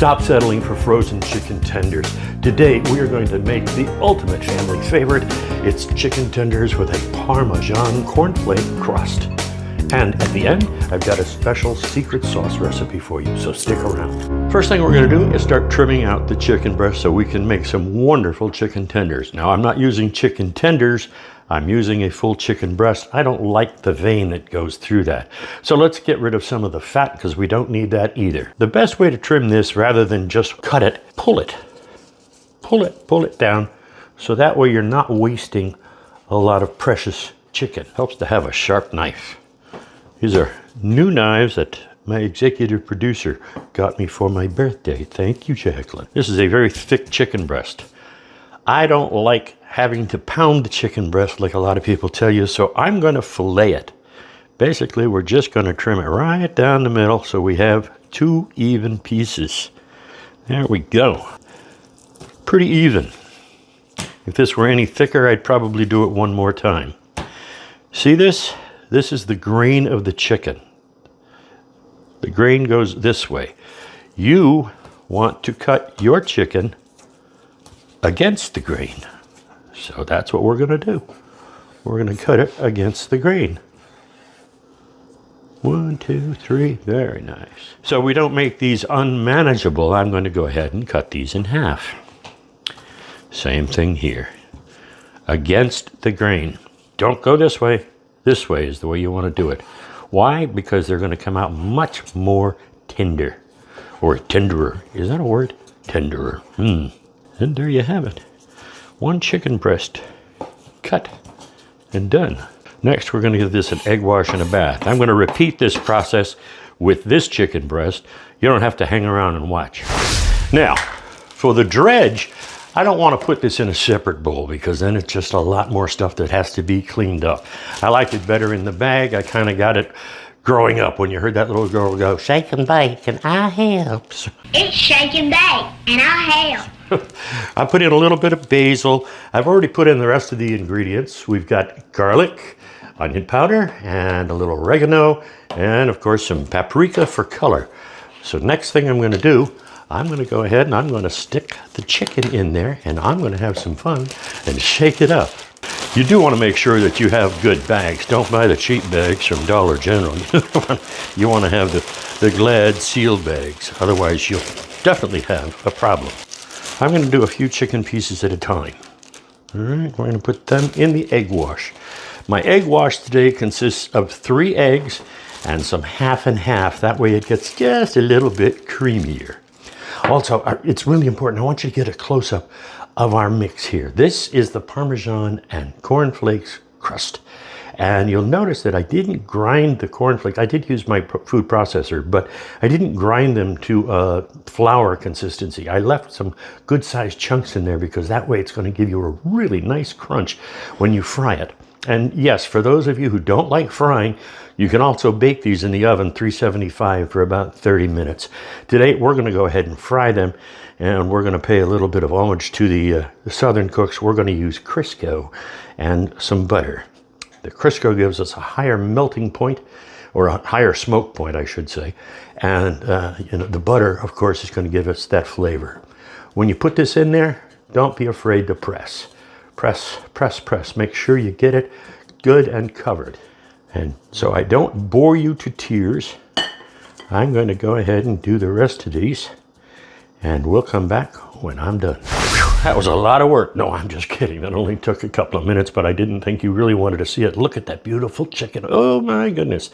Stop settling for frozen chicken tenders. Today we are going to make the ultimate family favorite. It's chicken tenders with a Parmesan cornflake crust. And at the end, I've got a special secret sauce recipe for you, so stick around. First thing we're gonna do is start trimming out the chicken breast so we can make some wonderful chicken tenders. Now, I'm not using chicken tenders, I'm using a full chicken breast. I don't like the vein that goes through that. So let's get rid of some of the fat because we don't need that either. The best way to trim this, rather than just cut it, pull it. Pull it down, so that way you're not wasting a lot of precious chicken. Helps to have a sharp knife. These are new knives that my executive producer got me for my birthday. Thank you, Jacqueline. This is a very thick chicken breast. I don't like having to pound the chicken breast like a lot of people tell you, so I'm going to fillet it. Basically, we're just going to trim it right down the middle so we have two even pieces. There we go. Pretty even. If this were any thicker, I'd probably do it one more time. See this? This is the grain of the chicken. The grain goes this way. You want to cut your chicken against the grain. So that's what we're going to do. We're going to cut it against the grain. 1, 2, 3. Very nice. So we don't make these unmanageable. I'm going to go ahead and cut these in half. Same thing here. Against the grain. Don't go this way. This way is the way you want to do it. Why? Because they're going to come out much more tender. Or tenderer. Is that a word? Tenderer. And there you have it. One chicken breast. Cut. And done. Next, we're going to give this an egg wash and a bath. I'm going to repeat this process with this chicken breast. You don't have to hang around and watch. Now, for the dredge, I don't want to put this in a separate bowl because then it's just a lot more stuff that has to be cleaned up. I like it better in the bag. I kind of got it growing up when you heard that little girl go, shake and bake and I help. It's shake and bake and I help. I put in a little bit of basil. I've already put in the rest of the ingredients. We've got garlic, onion powder, and a little oregano, and of course some paprika for color. So next thing I'm going to do, I'm going to go ahead and I'm going to stick the chicken in there and I'm going to have some fun and shake it up. You do want to make sure that you have good bags. Don't buy the cheap bags from Dollar General. You want to have the Glad sealed bags. Otherwise, you'll definitely have a problem. I'm going to do a few chicken pieces at a time. All right, we're going to put them in the egg wash. My egg wash today consists of 3 eggs and some half and half. That way it gets just a little bit creamier. Also, it's really important. I want you to get a close-up of our mix here. This is the Parmesan and cornflakes crust. And you'll notice that I didn't grind the cornflakes. I did use my food processor, but I didn't grind them to flour consistency. I left some good-sized chunks in there because that way it's going to give you a really nice crunch when you fry it. And yes, for those of you who don't like frying, you can also bake these in the oven 375 for about 30 minutes. Today, we're going to go ahead and fry them, and we're going to pay a little bit of homage to the Southern cooks. We're going to use Crisco and some butter. The Crisco gives us a higher melting point, or a higher smoke point, I should say. And the butter, of course, is going to give us that flavor. When you put this in there, don't be afraid to press. Press, press, press. Make sure you get it good and covered. And so I don't bore you to tears. I'm going to go ahead and do the rest of these, and we'll come back when I'm done. Whew, that was a lot of work. No, I'm just kidding. That only took a couple of minutes, but I didn't think you really wanted to see it. Look at that beautiful chicken. Oh my goodness.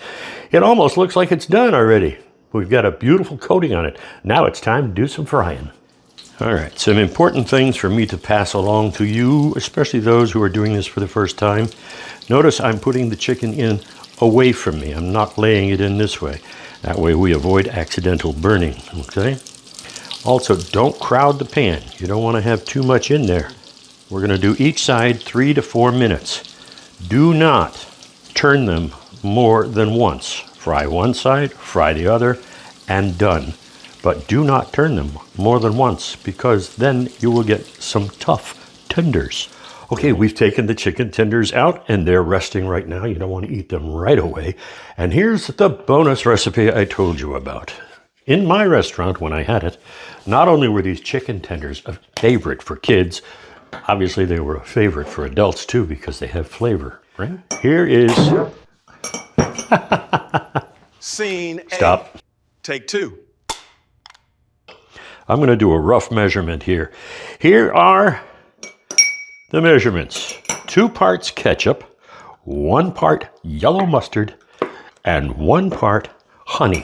It almost looks like it's done already. We've got a beautiful coating on it. Now it's time to do some frying. All right, some important things for me to pass along to you, especially those who are doing this for the first time. Notice I'm putting the chicken in away from me. I'm not laying it in this way. That way we avoid accidental burning, okay? Also, don't crowd the pan. You don't want to have too much in there. We're going to do each side 3 to 4 minutes. Do not turn them more than once. Fry one side, fry the other, and done. But do not turn them more than once because then you will get some tough tenders. Okay, we've taken the chicken tenders out and they're resting right now. You don't want to eat them right away. And here's the bonus recipe I told you about. in my restaurant when I had it, not only were these chicken tenders a favorite for kids, obviously they were a favorite for adults too because they have flavor, right? Here is... Scene A. Stop. Take two. I'm going to do a rough measurement here. Here are the measurements. 2 parts ketchup, 1 part yellow mustard, and 1 part honey.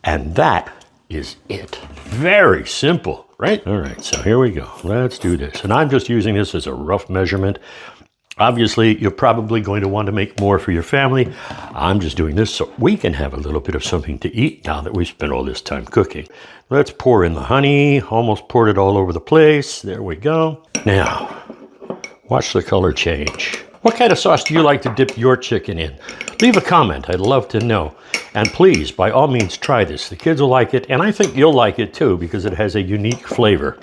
And that is it. Very simple, right? All right, so here we go. Let's do this. And I'm just using this as a rough measurement. Obviously, you're probably going to want to make more for your family. I'm just doing this so we can have a little bit of something to eat now that we've spent all this time cooking. Let's pour in the honey. Almost poured it all over the place. There we go. Now, watch the color change. What kind of sauce do you like to dip your chicken in? Leave a comment. I'd love to know. And please, by all means, try this. The kids will like it, and I think you'll like it too because it has a unique flavor.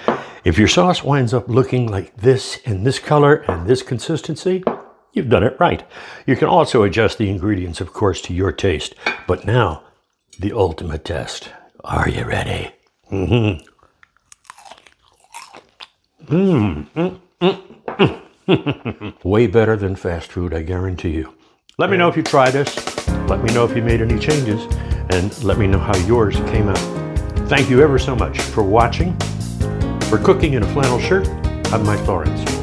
If your sauce winds up looking like this in this color and this consistency, you've done it right. You can also adjust the ingredients, of course, to your taste. But now, the ultimate test. Are you ready? Way better than fast food, I guarantee you. Let me know if you tried this. Let me know if you made any changes. And let me know how yours came out. Thank you ever so much for watching. For cooking in a flannel shirt, I'm Mike Lawrence.